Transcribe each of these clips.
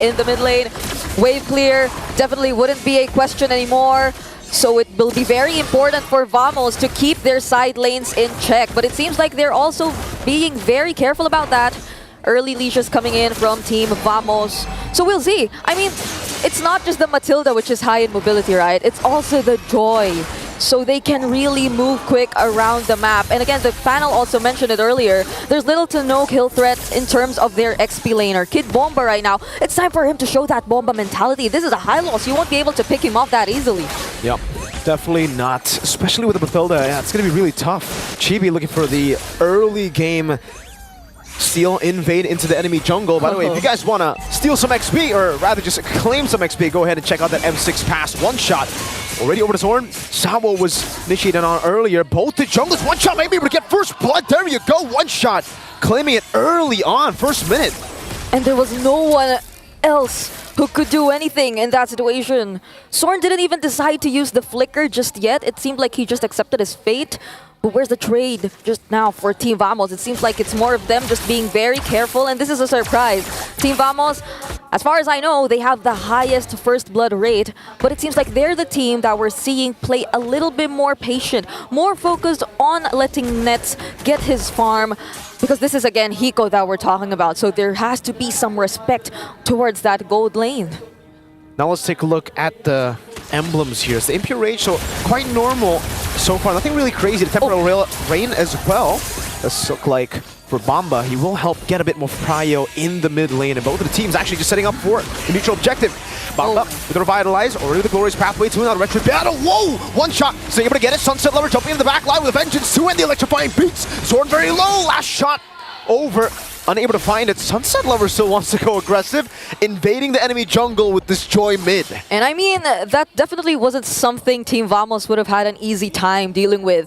in the mid lane. Wave clear definitely wouldn't be a question anymore. So it will be very important for Vamos to keep their side lanes in check. But it seems like they're also being very careful about that. Early leashes coming in from Team Vamos. So we'll see. I mean, it's not just the Matilda which is high in mobility, right? It's also the Joy. So they can really move quick around the map. And again, the panel also mentioned it earlier. There's little to no kill threat in terms of their XP laner. Kid Bomba right now, it's time for him to show that Bomba mentality. This is a high loss. You won't be able to pick him off that easily. Yep, definitely not. Especially with the Matilda, yeah, it's going to be really tough. Chibi looking for the early game steal, invade into the enemy jungle. By the way, if you guys want to steal some XP, or rather just claim some XP, go ahead and check out that M6 pass. One shot. Already over to Zorn. Sawo was initiated on earlier. Both the junglers, one shot, maybe able to get first blood. There you go, one shot. Claiming it early on, first minute. And there was no one else who could do anything in that situation. Zorn didn't even decide to use the flicker just yet. It seemed like he just accepted his fate. But where's the trade just now for Team Vamos? It seems like it's more of them just being very careful, and this is a surprise. Team Vamos, as far as I know, they have the highest first blood rate, but it seems like they're the team that we're seeing play a little bit more patient, more focused on letting Nets get his farm, because this is, again, Eeca that we're talking about, so there has to be some respect towards that gold lane. Now let's take a look at the emblems here. It's the Impure Rage, so quite normal so far. Nothing really crazy. The Temporal Rain as well. Let's look like for Bomba, he will help get a bit more prio in the mid lane, and both of the teams actually just setting up for the neutral objective. Bomba with the Revitalize, already the glorious pathway to another retro battle. Whoa! One shot, so able to get it. Sunset Lover jumping into the back line with a Vengeance 2 and the electrifying beats. Zorn very low, last shot over. Unable to find it. Sunset Lover still wants to go aggressive, invading the enemy jungle with this Joy mid. And I mean, that definitely wasn't something Team Vamos would have had an easy time dealing with.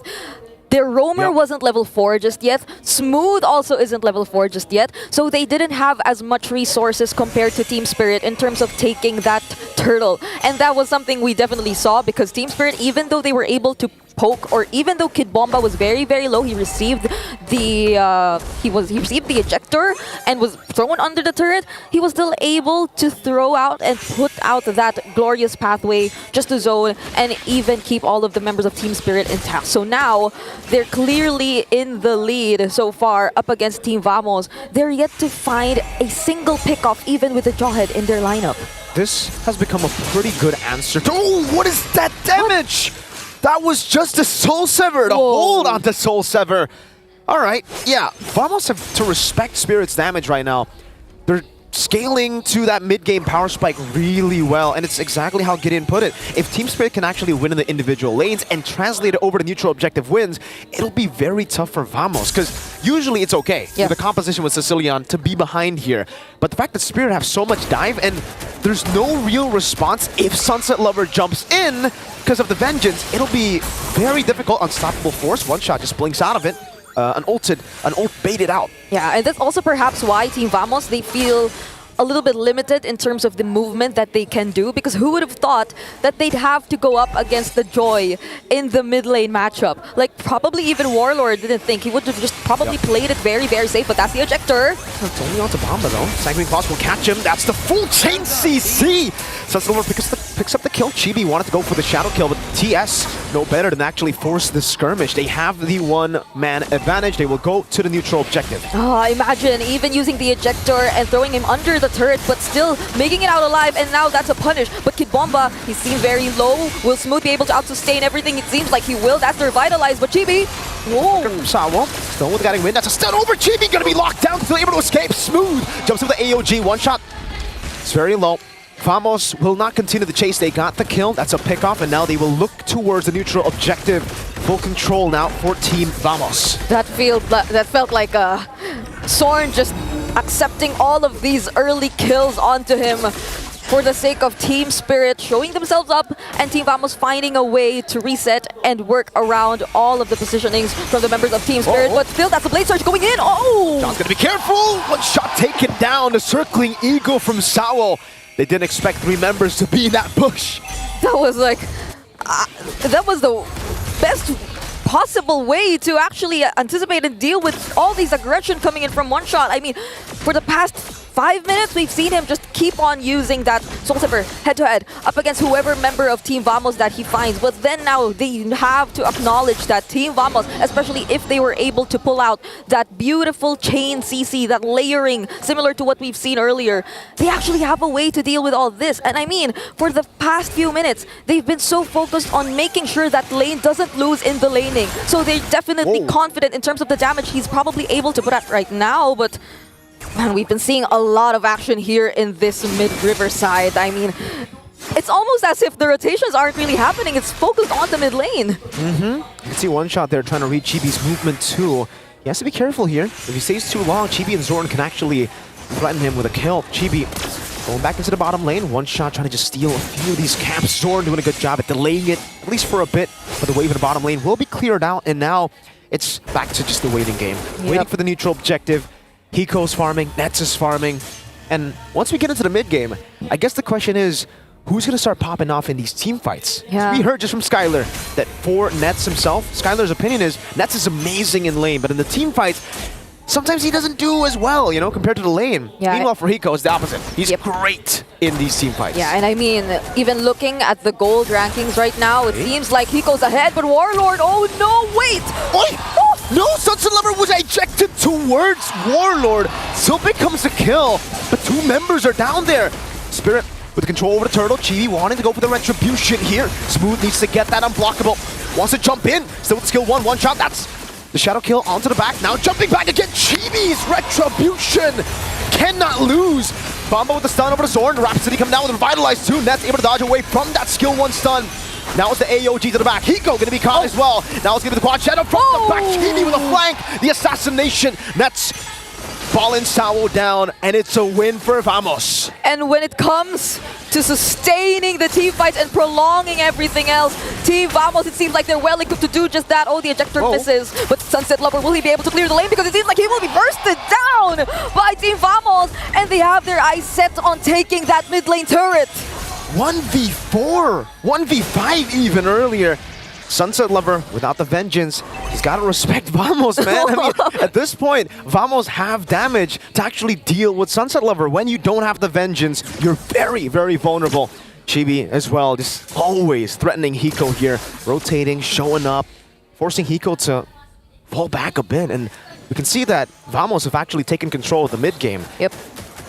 Their Roamer wasn't level 4 just yet. Smooth also isn't level 4 just yet. So they didn't have as much resources compared to Team Spirit in terms of taking that turtle. And that was something we definitely saw, because Team Spirit, even though they were able to poke, or even though Kid Bomba was very, very low, he received the he received the ejector and was thrown under the turret. He was still able to throw out and put out that glorious pathway just to zone and even keep all of the members of Team Spirit intact. So now they're clearly in the lead so far up against Team Vamos. They're yet to find a single pickoff even with the Jawhead in their lineup. This has become a pretty good answer. Oh, what is that damage? That was just a Soul Sever, to hold on to Soul Sever. All right, yeah, Vamos have to respect Spirit's damage right now. They're scaling to that mid-game power spike really well, and it's exactly how Gideon put it. If Team Spirit can actually win in the individual lanes and translate it over to neutral objective wins, it'll be very tough for Vamos, because usually it's okay for the composition with Sicilian to be behind here. But the fact that Spirit have so much dive and there's no real response if Sunset Lover jumps in because of the Vengeance, it'll be very difficult. Unstoppable Force, one shot just blinks out of it. An ult baited out. Yeah, and that's also perhaps why Team Vamos, they feel a little bit limited in terms of the movement that they can do, because who would have thought that they'd have to go up against the Joy in the mid lane matchup? Like, probably even Warlord didn't think. He would have just probably played it very, very safe, but that's the ejector. It's only onto Bomba though. Sanguine Claws will catch him. That's the full chain CC. Sunset Lover picks up the kill. Chibi wanted to go for the shadow kill, but TS no better than actually force the skirmish. They have the one-man advantage. They will go to the neutral objective. Oh, imagine even using the ejector and throwing him under the turret, but still making it out alive, and now that's a punish. But Kid Bomba, he seems very low. Will Smooth be able to out-sustain everything? It seems like he will. That's the Revitalize, but Chibi, whoa. Sawo, still with the guiding wind. That's a stun over Chibi, gonna be locked down, still able to escape. Smooth jumps with the AOG, one shot. It's very low. Vamos will not continue the chase. They got the kill. That's a pickoff, and now they will look towards the neutral objective. Full control now for Team Vamos. That felt like Zorn just accepting all of these early kills onto him for the sake of Team Spirit showing themselves up, and Team Vamos finding a way to reset and work around all of the positionings from the members of Team Spirit. But still, that's a Blade Surge going in. Oh! John's gonna be careful. One shot taken down. The circling eagle from Sawo. They didn't expect 3 members to be in that push. That was like, that was the best possible way to actually anticipate and deal with all these aggression coming in from one shot. I mean, for the past 5 minutes, we've seen him just keep on using that Soul Saver head-to-head up against whoever member of Team Vamos that he finds. But then now they have to acknowledge that Team Vamos, especially if they were able to pull out that beautiful chain CC, that layering, similar to what we've seen earlier, they actually have a way to deal with all this. And I mean, for the past few minutes, they've been so focused on making sure that lane doesn't lose in the laning. So they're definitely confident in terms of the damage he's probably able to put out right now. But man, we've been seeing a lot of action here in this mid-river side. I mean, it's almost as if the rotations aren't really happening. It's focused on the mid lane. You can see one shot there trying to read Chibi's movement too. He has to be careful here. If he stays too long, Chibi and Zorn can actually threaten him with a kill. Chibi going back into the bottom lane. One shot trying to just steal a few of these camps. Zorn doing a good job at delaying it, at least for a bit. But the wave in the bottom lane will be cleared out. And now it's back to just the waiting game. Waiting for the neutral objective. Hiko's farming, Nets is farming. And once we get into the mid game, I guess the question is, who's going to start popping off in these team fights? We heard just from Skylar that for Nets himself, Skylar's opinion is Nets is amazing in lane, but in the team fights, sometimes he doesn't do as well, you know, compared to the lane. Meanwhile, for Hiko, it's the opposite. He's great in these team fights. Yeah, and I mean, even looking at the gold rankings right now, it seems like Hiko's ahead, but Warlord, oh no, wait! No, Sunset Lover was ejected towards Warlord. Still becomes a kill, but two members are down there. Spirit with control over the turtle. Chibi wanting to go for the retribution here. Smooth needs to get that unblockable. Wants to jump in. Still with skill one shot. That's the shadow kill onto the back. Now jumping back again. Chibi's retribution cannot lose. Bomba with the stun over to Zorn. Rhapsody coming down with Revitalize too. Nets able to dodge away from that skill one stun. Now it's the AOG to the back. Hiko gonna be caught as well. Now it's gonna be the quad shadow from the back. Chibi with a flank. The assassination. Nets falling Sawo down, and it's a win for Vamos. And when it comes to sustaining the team fights and prolonging everything else, Team Vamos, it seems like they're well equipped to do just that. Oh, the ejector misses. But Sunset Lover, will he be able to clear the lane? Because it seems like he will be bursted down by Team Vamos, and they have their eyes set on taking that mid lane turret. 1v4, 1v5 even earlier. Sunset Lover, without the vengeance, he's got to respect Vamos, man. I mean, at this point, Vamos have damage to actually deal with Sunset Lover. When you don't have the vengeance, you're very, very vulnerable. Chibi as well, just always threatening Hiko here, rotating, showing up, forcing Hiko to fall back a bit. And we can see that Vamos have actually taken control of the mid game.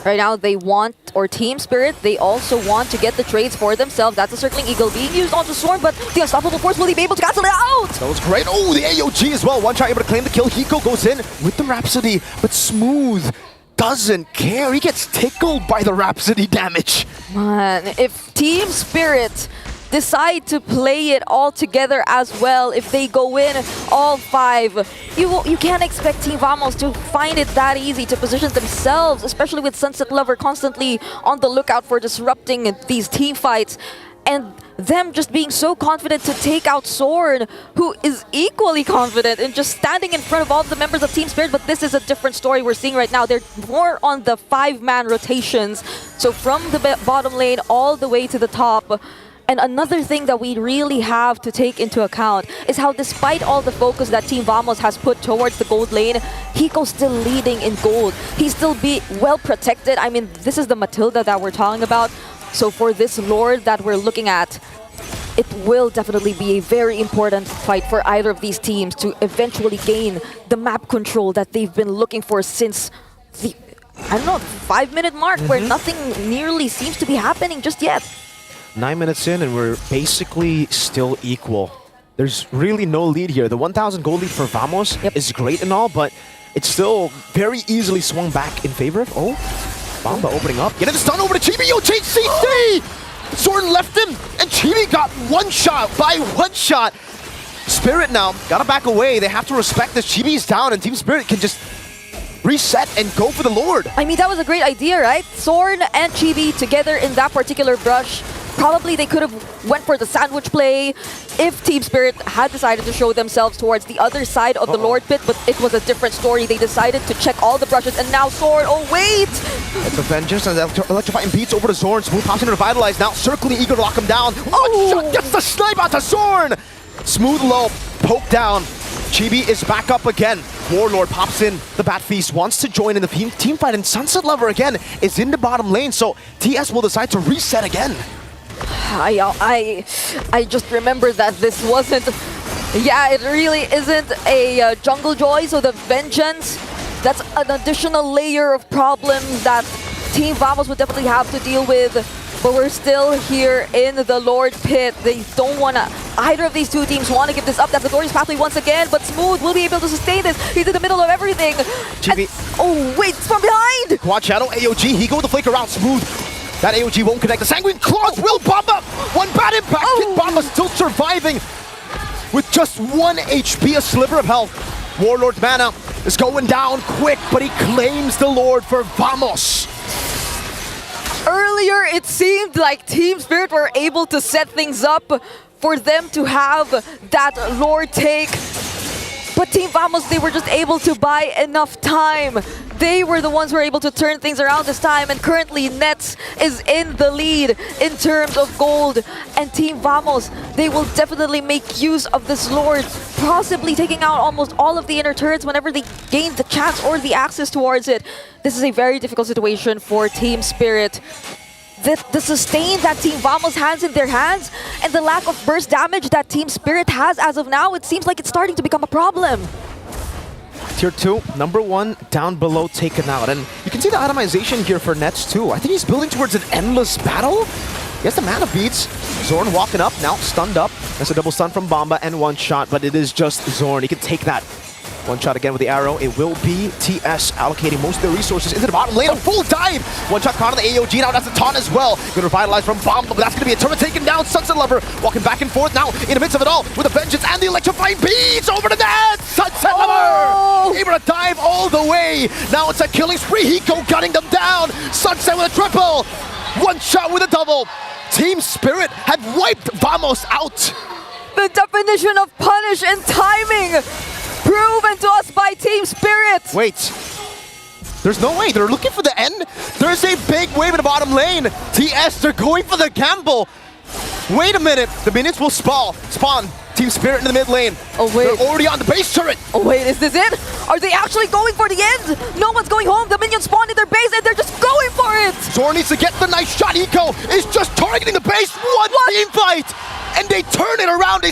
Right now, they want, or Team Spirit, they also want to get the trades for themselves. That's a Circling Eagle being used onto Storm, but the Unstoppable Force, will he be able to cancel it out? That was great. Oh, the AOG as well. One shot able to claim the kill. Hiko goes in with the Rhapsody, but Smooth doesn't care. He gets tickled by the Rhapsody damage. Man, if Team Spirit decide to play it all together as well, if they go in all five, you can't expect Team Vamos to find it that easy to position themselves, especially with Sunset Lover constantly on the lookout for disrupting these team fights, and them just being so confident to take out Zorn, who is equally confident in just standing in front of all the members of Team Spirit. But this is a different story we're seeing right now. They're more on the 5-man rotations, so from the bottom lane all the way to the top. And another thing that we really have to take into account is how, despite all the focus that Team Vamos has put towards the gold lane, Hiko's still leading in gold. He's still well protected. I mean, this is the Matilda that we're talking about. So for this Lord that we're looking at, it will definitely be a very important fight for either of these teams to eventually gain the map control that they've been looking for since the, I don't know, 5-minute mark, where nothing nearly seems to be happening just yet. 9 minutes in, and we're basically still equal. There's really no lead here. The 1,000 gold lead for Vamos is great and all, but it's still very easily swung back in favor of... Oh, Bomba opening up. Getting the stun over to Chibi. Yo, CC! Zorn left him, and Chibi got one shot by one shot. Spirit now gotta back away. They have to respect this. Chibi is down, and Team Spirit can just reset and go for the Lord. I mean, that was a great idea, right? Zorn and Chibi together in that particular brush. Probably they could have went for the sandwich play if Team Spirit had decided to show themselves towards the other side of the Lord pit, but it was a different story. They decided to check all the brushes, and now Zorn, oh wait! It's a Vengeance, and electrifying beats over to Zorn. Smooth pops into Revitalize, now circling, eager to lock him down. One shot gets the snipe out to Zorn! Smooth low, poke down. Chibi is back up again. Warlord pops in the Bat Feast, wants to join in the team fight, and Sunset Lover again is in the bottom lane, so TS will decide to reset again. I just remember that this wasn't... Yeah, it really isn't a Jungle Joy, so the Vengeance, that's an additional layer of problems that Team Vamos would definitely have to deal with. But we're still here in the Lord Pit. They don't want to... Either of these two teams want to give this up. That's the glorious pathway once again, but Smooth will be able to sustain this. He's in the middle of everything. And, oh, wait, it's from behind! Quad Shadow, AOG, he go with the flick around Smooth. That AOG won't connect. The Sanguine Claws will bomb up! One bad impact, Kid Bomba still surviving with just 1 HP, a sliver of health. Warlord's mana is going down quick, but he claims the Lord for Vamos. Earlier, it seemed like Team Spirit were able to set things up for them to have that Lord take. But Team Vamos, they were just able to buy enough time. They were the ones who were able to turn things around this time, and currently Nets is in the lead in terms of gold. And Team Vamos, they will definitely make use of this Lord, possibly taking out almost all of the inner turrets whenever they gain the chance or the access towards it. This is a very difficult situation for Team Spirit. The sustain that Team Vamos has in their hands and the lack of burst damage that Team Spirit has as of now, it seems like it's starting to become a problem. Tier 2, number 1, down below, taken out. And you can see the itemization here for Nets too. I think he's building towards an endless battle. He has the mana beats. Zorn walking up, now stunned up. That's a double stun from Bomba and one shot, but it is just Zorn. He can take that. One shot again with the arrow. It will be TS allocating most of their resources into the bottom lane. A full dive! One shot caught on the AOG. Now that's a taunt as well. Going to revitalize from Bomba, but that's going to be a turret taken down. Sunset Lover walking back and forth now in the midst of it all with the Vengeance and the electrifying beats over the net. Sunset Lover able to dive all the way. Now it's a killing spree. Eeca gunning them down. Sunset with a triple. One shot with a double. Team Spirit had wiped Vamos out. The definition of punish and timing proven to us by Team Spirit. Wait. There's no way. They're looking for the end. There's a big wave in the bottom lane. TS, they're going for the gamble. Wait a minute. The minions will spawn. Team Spirit in the mid lane. Oh, wait. They're already on the base turret. Oh, wait. Is this it? Are they actually going for the end? No one's going home. The minions spawned in their base and they're just going for it. Zorn needs to get the nice shot. Eeca is just targeting the base. One team fight. And they turn it around. They